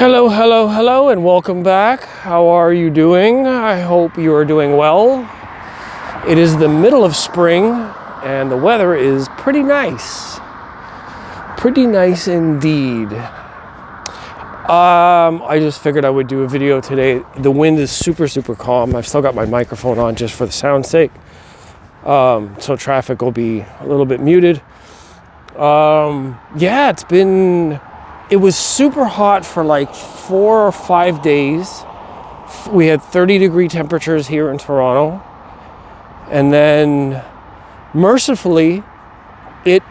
Hello, hello, hello, and welcome back. How are you doing? I hope you are doing well. It is the middle of spring, and the weather is pretty nice. Pretty nice indeed. I just figured I would do a video today. The wind is super calm. I've still got my microphone on just for the sound's sake. So traffic will be a little bit muted. Yeah, it was super hot for like 4 or 5 days. We had 30-degree temperatures here in Toronto. And then, mercifully, it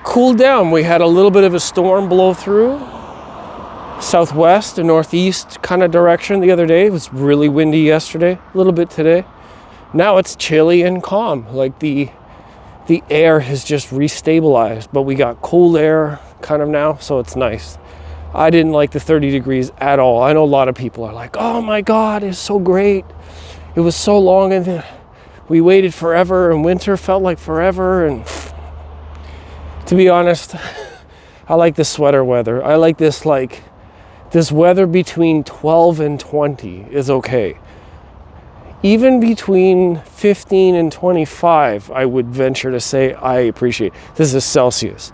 cooled down. We had a little bit of a storm blow through, southwest and northeast kind of direction the other day. It was really windy yesterday, a little bit today. Now it's chilly and calm. Like the air has just restabilized, but we got cold air kind of now, so it's nice. I didn't like the 30 degrees at all. I know a lot of people are like, oh my God, it's so great. It was so long and we waited forever and winter felt like forever. And to be honest, I like the sweater weather. I like this weather between 12 and 20 is okay. Even between 15 and 25, I would venture to say I appreciate. This is Celsius.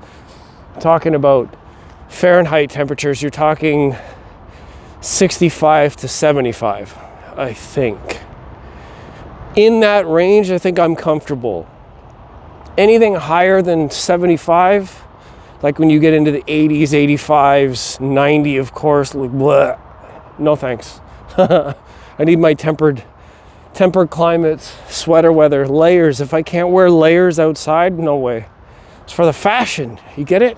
Talking about Fahrenheit temperatures, you're talking 65 to 75, I think. In that range, I think I'm comfortable. Anything higher than 75, like when you get into the 80s, 85s, 90, of course, like, bleh. No thanks. I need my tempered climates, sweater weather, layers. If I can't wear layers outside, no way. It's for the fashion. You get it?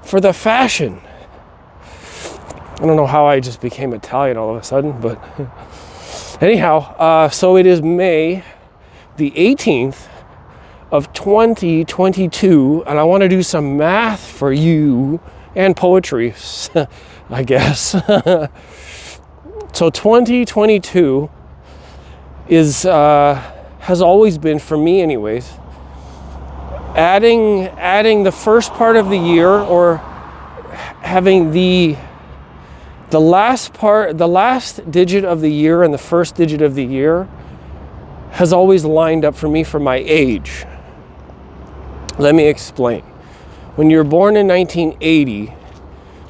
For the fashion. I don't know how I just became Italian all of a sudden, but anyhow, so it is May the 18th of 2022, and I want to do some math for you and poetry, I guess. So 2022 has always been, for me anyways, adding the first part of the year, or having the last digit of the year and the first digit of the year has always lined up for me for my age. Let me explain. When you're born in 1980,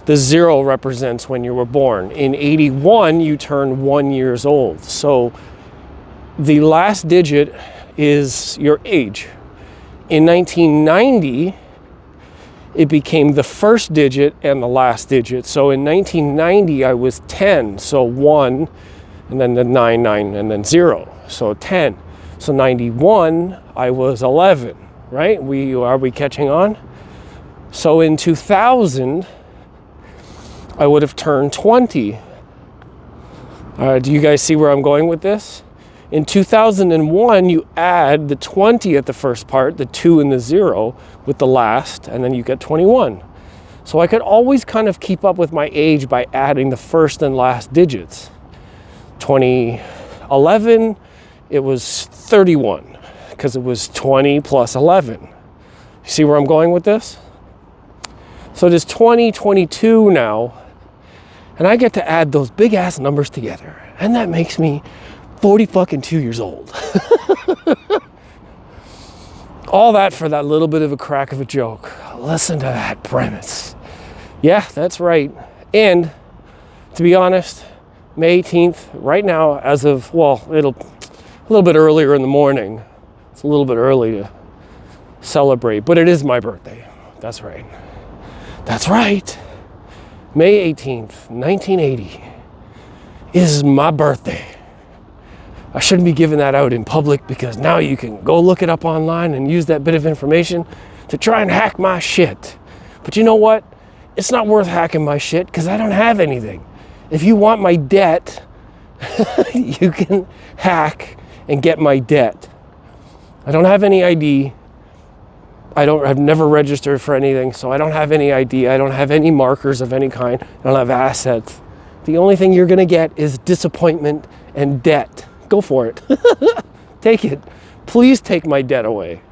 the 0 represents when you were born. In 81, you turn 1 year old. So the last digit is your age. In 1990, it became the first digit and the last digit. So in 1990, I was 10. So 1, and then the 9, and then 0. So 10. So 91, I was 11, right? Are we catching on? So in 2000, I would have turned 20. Do you guys see where I'm going with this? In 2001, you add the 20 at the first part, the 2 and the 0 with the last, and then you get 21. So I could always kind of keep up with my age by adding the first and last digits. 2011, it was 31, because it was 20 plus 11. You see where I'm going with this? So it is 2022 now, and I get to add those big ass numbers together, and that makes me 42 years old. All that for that little bit of a crack of a joke. Listen to that premise. Yeah, that's right. And to be honest, May 18th, right now, as of, well, it'll a little bit earlier in the morning. It's a little bit early to celebrate, but it is my birthday. That's right. That's right. May 18th, 1980 is my birthday. I shouldn't be giving that out in public, because now you can go look it up online and use that bit of information to try and hack my shit. But you know what? It's not worth hacking my shit, because I don't have anything. If you want my debt, you can hack and get my debt. I don't have any ID. I've never registered for anything, so I don't have any ID. I don't have any markers of any kind. I don't have assets. The only thing you're gonna get is disappointment and debt. Go for it. Take it. Please take my debt away.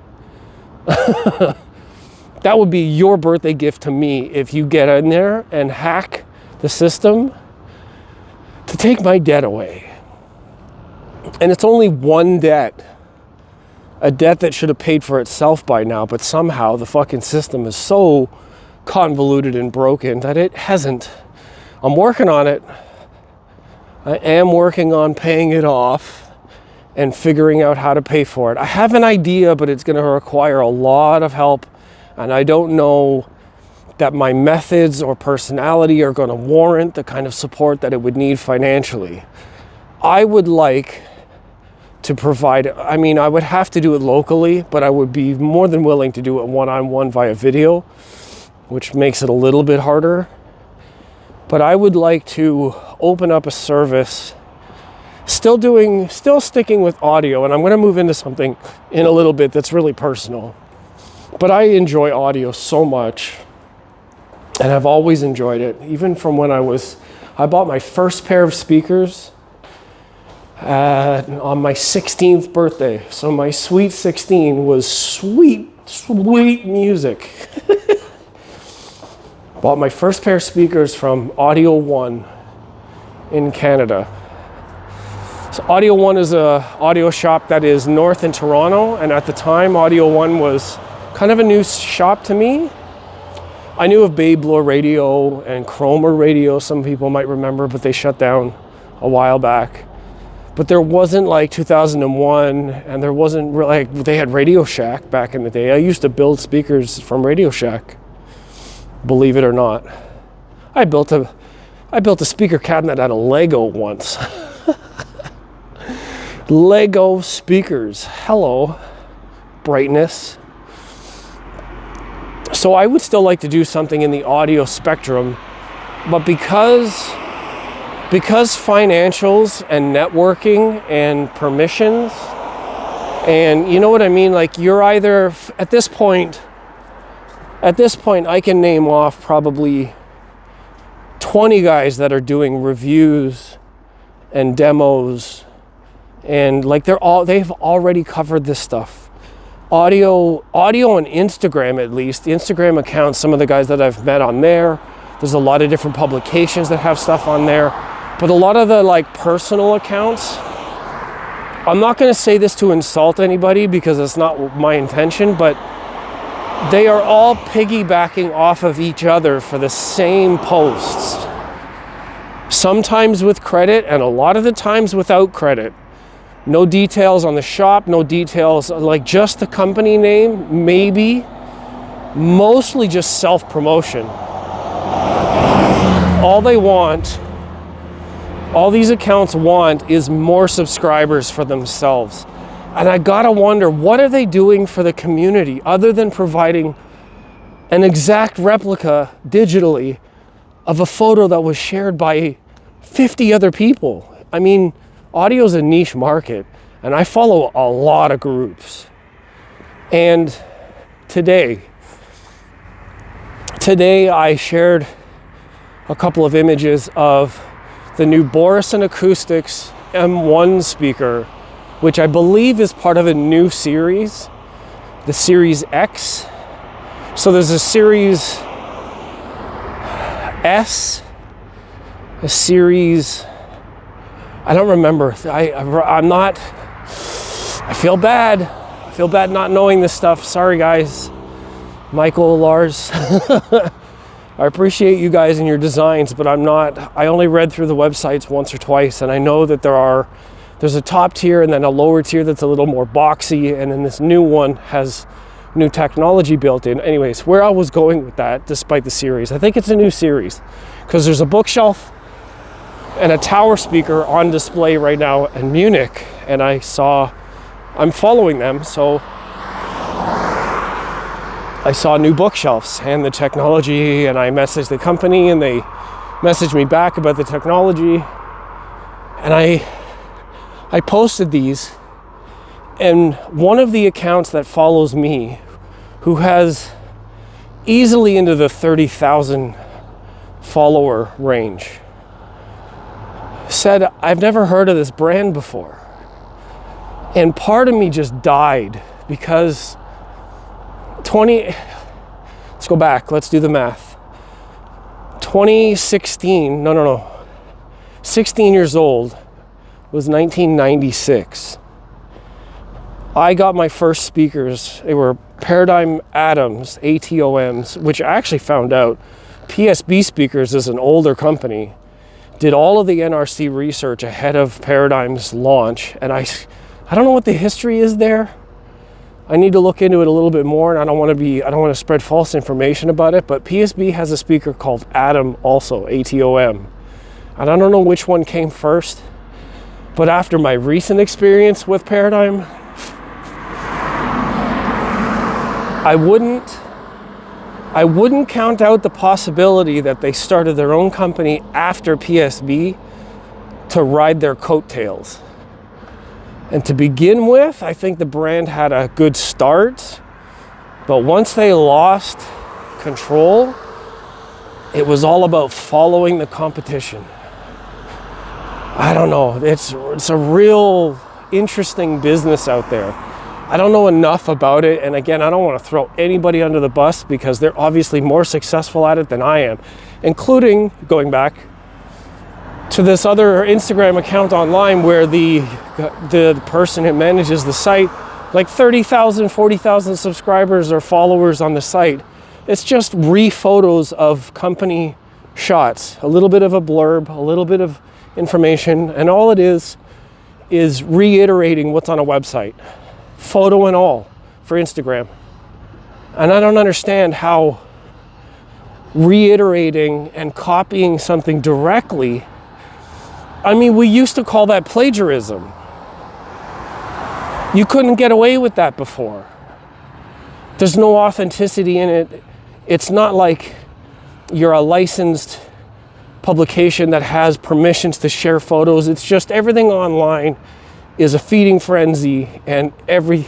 That would be your birthday gift to me, if you get in there and hack the system take my debt away. And it's only one debt. A debt that should have paid for itself by now, but somehow the fucking system is so convoluted and broken that it hasn't. I'm working on it. I am working on paying it off and figuring out how to pay for it. I have an idea, but it's going to require a lot of help, and I don't know that my methods or personality are going to warrant the kind of support that it would need financially. I would like to provide, I mean, I would have to do it locally, but I would be more than willing to do it one-on-one via video, which makes it a little bit harder. But I would like to open up a service, still sticking with audio, and I'm going to move into something in a little bit that's really personal. But I enjoy audio so much, and I've always enjoyed it, even from when I bought my first pair of speakers on my 16th birthday. So my sweet 16 was sweet music. Bought my first pair of speakers from Audio One in Canada. So Audio One is a audio shop that is north in Toronto, and at the time Audio One was kind of a new shop to me. I knew of Babe Blore Radio and Cromer Radio, some people might remember, but they shut down a while back. But there wasn't like 2001, and there wasn't like, they had Radio Shack back in the day. I used to build speakers from Radio Shack, believe it or not. I built a speaker cabinet out of Lego once. Lego speakers, hello, brightness. So I would still like to do something in the audio spectrum, but because financials and networking and permissions, and you know what I mean, like you're either, at this point I can name off probably 20 guys that are doing reviews and demos, and like they've already covered this stuff. Audio on Instagram, at least, the Instagram accounts, some of the guys that I've met on there's a lot of different publications that have stuff on there. But a lot of the like personal accounts, I'm not going to say this to insult anybody because it's not my intention, but they are all piggybacking off of each other for the same posts. Sometimes with credit, and a lot of the times without credit. No details on the shop, no details, like just the company name, maybe. Mostly just self-promotion. All these accounts want is more subscribers for themselves. And I gotta wonder, what are they doing for the community other than providing an exact replica digitally of a photo that was shared by 50 other people? I mean, audio is a niche market, and I follow a lot of groups. And today I shared a couple of images of the new Borison Acoustics M1 speaker, which I believe is part of a new series, the Series X. So there's a Series S, a Series, I don't remember. I feel bad. I feel bad not knowing this stuff. Sorry, guys. Michael, Lars. I appreciate you guys and your designs, but I only read through the websites once or twice, and I know that there's a top tier and then a lower tier that's a little more boxy, and then this new one has new technology built in. Anyways, where I was going with that, despite the series, I think it's a new series, because there's a bookshelf and a tower speaker on display right now in Munich, and I'm following them, so I saw new bookshelves and the technology, and I messaged the company and they messaged me back about the technology, and I posted these, and one of the accounts that follows me, who has easily into the 30,000 follower range, said, I've never heard of this brand before. And part of me just died because let's go back, let's do the math. 2016, 16 years old, was 1996. I got my first speakers. They were Paradigm Atoms, ATOMs, which I actually found out PSB Speakers is an older company, did all of the NRC research ahead of Paradigm's launch, and I don't know what the history is there. I need to look into it a little bit more, and I don't want to spread false information about it, but PSB has a speaker called Atom also, ATOM. And I don't know which one came first, but after my recent experience with Paradigm, I wouldn't count out the possibility that they started their own company after PSB to ride their coattails. And to begin with, I think the brand had a good start, but once they lost control, it was all about following the competition. I don't know, it's a real interesting business out there. I don't know enough about it, and again, I don't want to throw anybody under the bus because they're obviously more successful at it than I am, including going back to this other Instagram account online where the person who manages the site, like 30,000, 40,000 subscribers or followers on the site. It's just re-photos of company shots, a little bit of a blurb, a little bit of information, and all it is reiterating what's on a website. Photo and all for Instagram. And I don't understand how reiterating and copying something directly, I mean, we used to call that plagiarism. You couldn't get away with that before. There's no authenticity in it. It's not like you're a licensed publication that has permissions to share photos. It's just everything online is a feeding frenzy, and every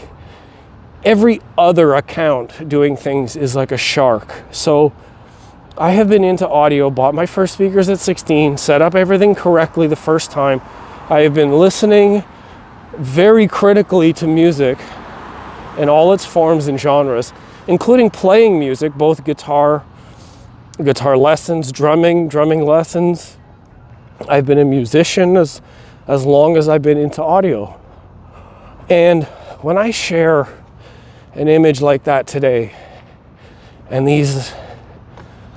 other account doing things is like a shark. So I have been into audio, bought my first speakers at 16, set up everything correctly the first time. I have been listening very critically to music in all its forms and genres, including playing music, both guitar lessons, drumming lessons. I've been a musician as long as I've been into audio. And when I share an image like that today, and these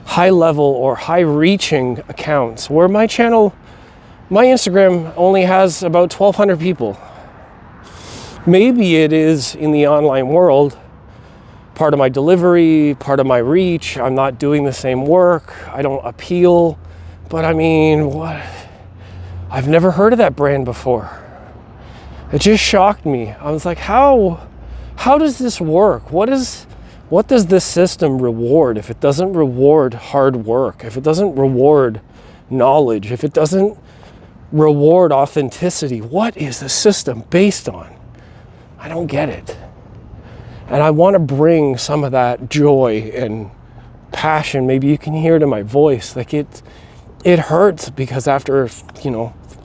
high-level or high-reaching accounts, where my Instagram only has about 1,200 people. Maybe it is in the online world, part of my delivery, part of my reach. I'm not doing the same work. I don't appeal. But I mean, what? I've never heard of that brand before. It just shocked me. I was like, how does this work? What does this system reward if it doesn't reward hard work, if it doesn't reward knowledge, if it doesn't reward authenticity? What is the system based on? I don't get it. And I want to bring some of that joy and passion. Maybe you can hear it in my voice. Like it hurts because after,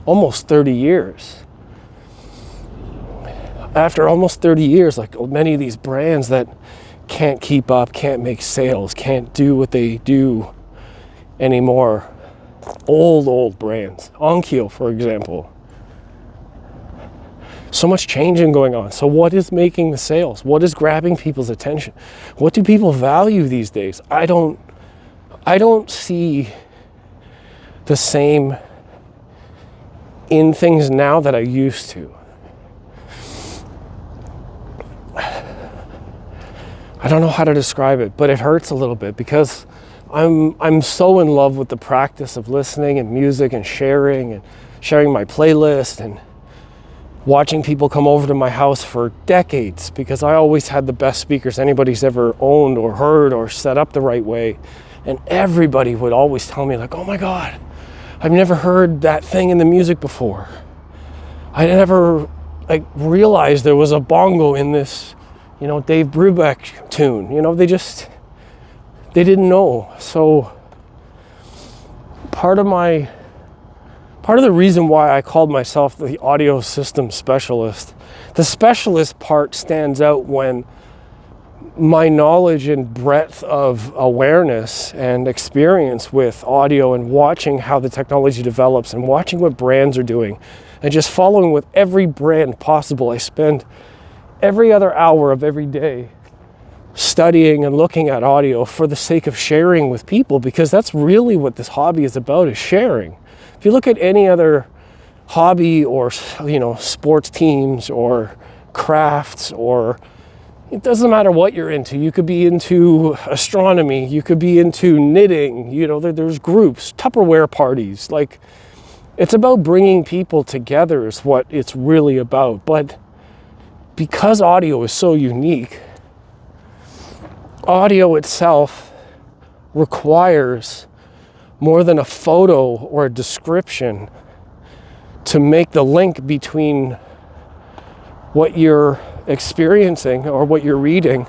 almost 30 years, like many of these brands that can't keep up, can't make sales, can't do what they do anymore. Old brands. Onkyo, for example. So much changing going on. So what is making the sales? What is grabbing people's attention? What do people value these days? I don't see the same in things now that I used to. I don't know how to describe it, but it hurts a little bit because I'm so in love with the practice of listening and music and sharing my playlist and watching people come over to my house for decades because I always had the best speakers anybody's ever owned or heard or set up the right way. And everybody would always tell me like, oh my God, I've never heard that thing in the music before. I never realized there was a bongo in this, Dave Brubeck tune. They didn't know. So part of the reason why I called myself the audio system specialist, the specialist part stands out when my knowledge and breadth of awareness and experience with audio, and watching how the technology develops and watching what brands are doing and just following with every brand possible. I spend every other hour of every day studying and looking at audio for the sake of sharing with people, because that's really what this hobby is about, is sharing. If you look at any other hobby, or sports teams or crafts, or it doesn't matter what you're into. You could be into astronomy, you could be into knitting, there's groups, Tupperware parties. Like, it's about bringing people together is what it's really about. But because audio is so unique, audio itself requires more than a photo or a description to make the link between what you're experiencing or what you're reading.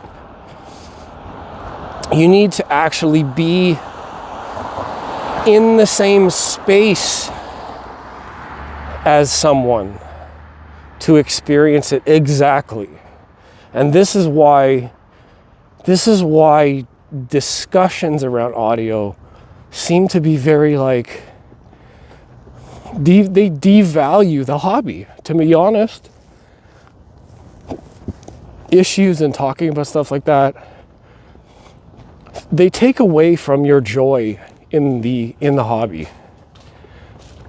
You need to actually be in the same space as someone to experience it exactly. And this is why discussions around audio seem to be very they devalue the hobby, to be honest. Issues and talking about stuff like that, they take away from your joy in the hobby.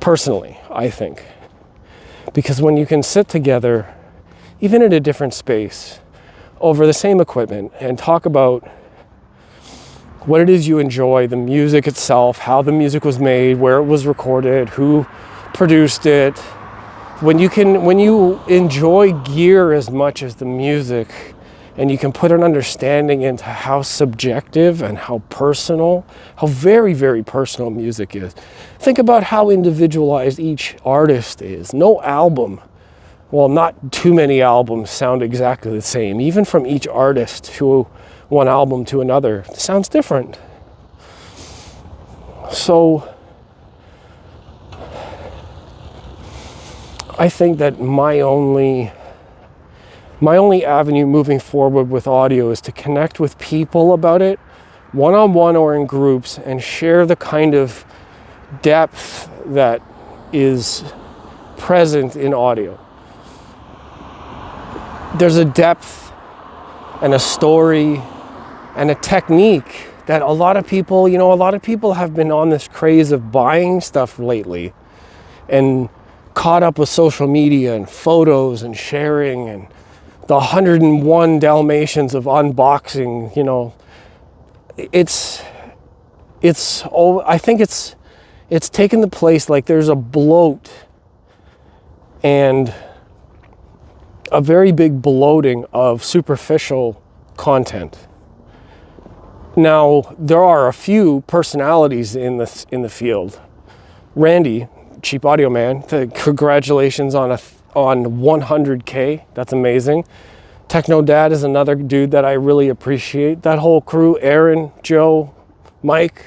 Personally, I think. Because when you can sit together, even in a different space, over the same equipment, and talk about what it is you enjoy, the music itself, how the music was made, where it was recorded, who produced it. When you enjoy gear as much as the music, and you can put an understanding into how subjective and how personal, how very, very personal music is. Think about how individualized each artist is. No album, well, not too many albums sound exactly the same. Even from each artist to one album to another, it sounds different. So I think that my only avenue moving forward with audio is to connect with people about it, one-on-one or in groups, and share the kind of depth that is present in audio. There's a depth and a story and a technique that a lot of people have been on this craze of buying stuff lately and caught up with social media and photos and sharing and the 101 Dalmatians of unboxing. I think it's taken the place, there's a bloat and a very big bloating of superficial content. Now, there are a few personalities in the field. Randy, Cheap Audio Man, congratulations on 100K. That's amazing. Techno Dad is another dude that I really appreciate. That whole crew, Aaron, Joe, Mike.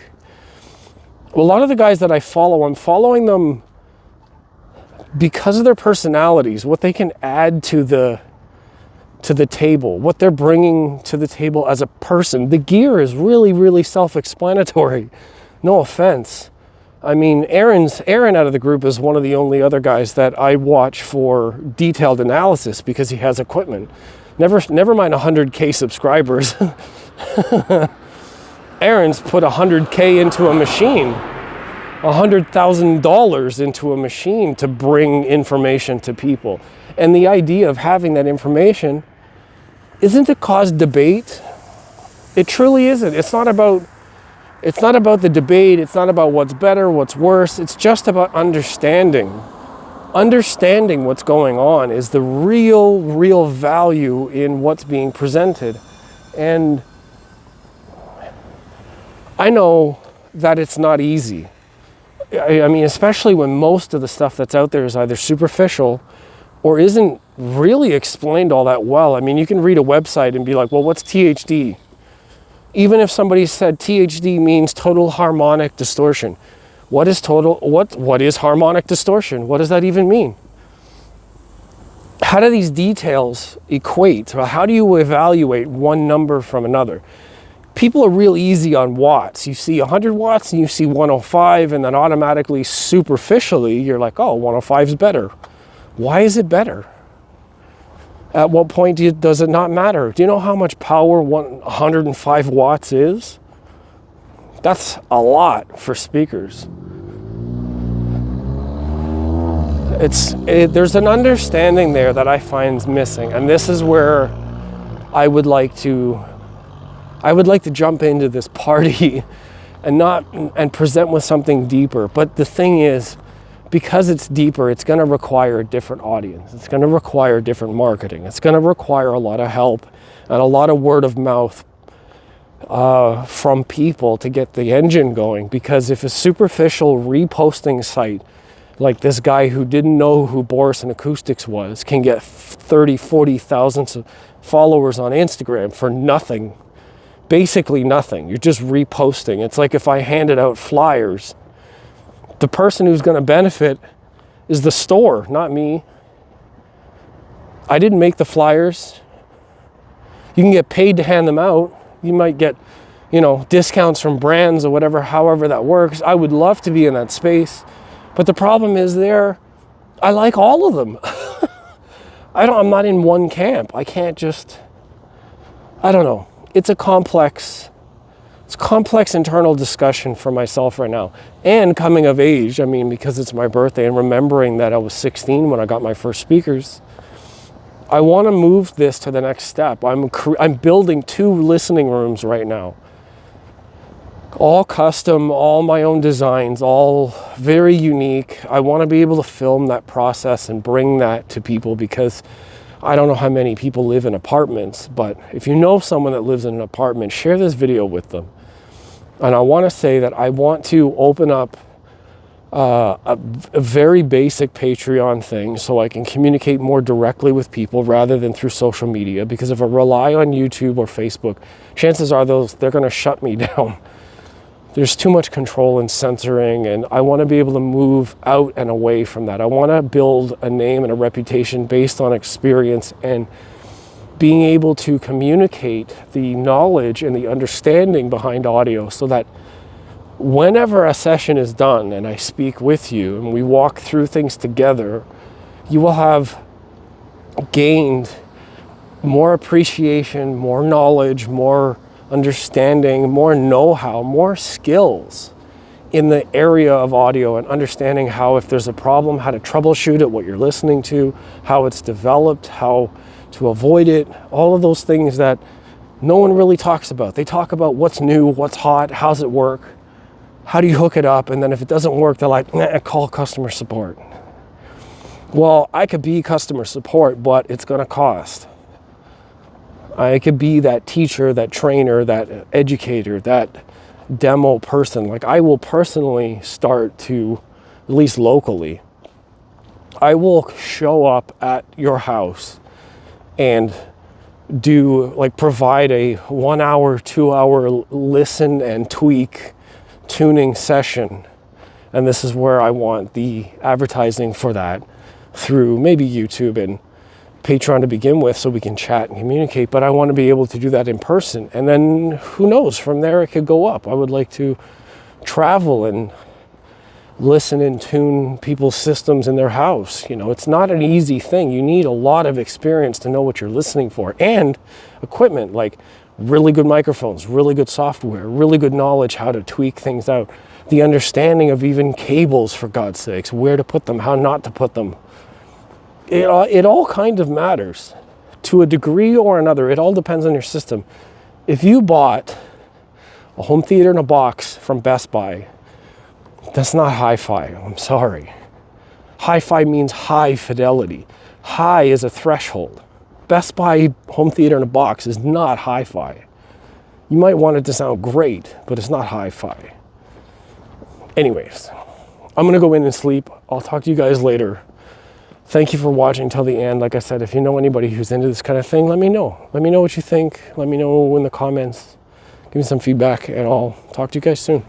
A lot of the guys that I follow, I'm following them because of their personalities, what they can add to the table, what they're bringing to the table as a person. The gear is really, really self-explanatory. No offense. I mean, Aaron out of the group is one of the only other guys that I watch for detailed analysis because he has equipment. Never mind 100K subscribers. Aaron's put 100K into a machine, $100,000 into a machine to bring information to people. And the idea of having that information isn't to cause debate. It truly isn't. It's not about the debate. It's not about what's better, what's worse. It's just about understanding. Understanding what's going on is the real value in what's being presented. And I know that it's not easy. I mean, especially when most of the stuff that's out there is either superficial or isn't really explained all that well. I mean, you can read a website and be like, well, what's THD? Even if somebody said THD means total harmonic distortion. What is harmonic distortion? What does that even mean? how do these details equate? How do you evaluate one number from another? People are real easy on watts. You see 100 watts and you see 105, and then automatically, superficially, you're like, oh, 105 is better. Why is it better? At what point does it not matter? Do you know how much power 105 watts is? That's a lot for speakers. There's an understanding there that I find missing, and this is where I would like to jump into this party and present with something deeper. But the thing is, because it's deeper, it's going to require a different audience. It's going to require different marketing. It's going to require a lot of help and a lot of word of mouth from people to get the engine going. Because if a superficial reposting site like this guy who didn't know who Boris and Acoustics was can get 30, 40,000 followers on Instagram for nothing, basically nothing. You're just reposting. It's like if I handed out flyers, the person who's going to benefit is the store, not me. I didn't make the flyers. You can get paid to hand them out. You might get, discounts from brands or whatever, however that works. I would love to be in that space. But the problem is I like all of them. I'm not in one camp. I can't just, I don't know. It's a complex internal discussion for myself right now. And coming of age, because it's my birthday and remembering that I was 16 when I got my first speakers, I want to move this to the next step. I'm building 2 listening rooms right now. All custom, all my own designs, all very unique. I want to be able to film that process and bring that to people, because I don't know how many people live in apartments, but if you know someone that lives in an apartment, share this video with them. And I want to say that I want to open up a very basic Patreon thing so I can communicate more directly with people rather than through social media, because if I rely on YouTube or Facebook, chances are they're going to shut me down. There's too much control and censoring, and I want to be able to move out and away from that. I want to build a name and a reputation based on experience and being able to communicate the knowledge and the understanding behind audio, so that whenever a session is done and I speak with you and we walk through things together, you will have gained more appreciation, more knowledge, more understanding, more know-how, more skills in the area of audio, and understanding how, if there's a problem, how to troubleshoot it, what you're listening to, how it's developed, how to avoid it, all of those things that no one really talks about. They talk about what's new, what's hot, how's it work, how do you hook it up, and then if it doesn't work, they're like, call customer support. Well, I could be customer support, but it's going to cost. I could be that teacher, that trainer, that educator, that demo person. Like, I will personally start to, at least locally, I will show up at your house and provide a 1 hour, 2 hour listen and tweak tuning session. And this is where I want the advertising for that, through maybe YouTube and Patreon to begin with, so we can chat and communicate. But I want to be able to do that in person, and then who knows, from there it could go up. I would like to travel and listen and tune people's systems in their house. It's not an easy thing. You need a lot of experience to know what you're listening for, and equipment, like really good microphones, really good software, really good knowledge how to tweak things out, the understanding of even cables, for God's sakes, where to put them, how not to put them. It all kind of matters to a degree or another. It all depends on your system. If you bought a home theater in a box from Best Buy, that's not hi-fi. I'm sorry. Hi-fi means high fidelity. High is a threshold. Best Buy home theater in a box is not hi-fi. You might want it to sound great, but it's not hi-fi. Anyways, I'm going to go in and sleep. I'll talk to you guys later. Thank you for watching till the end. Like I said, if you know anybody who's into this kind of thing, let me know. Let me know what you think. Let me know in the comments. Give me some feedback, and I'll talk to you guys soon.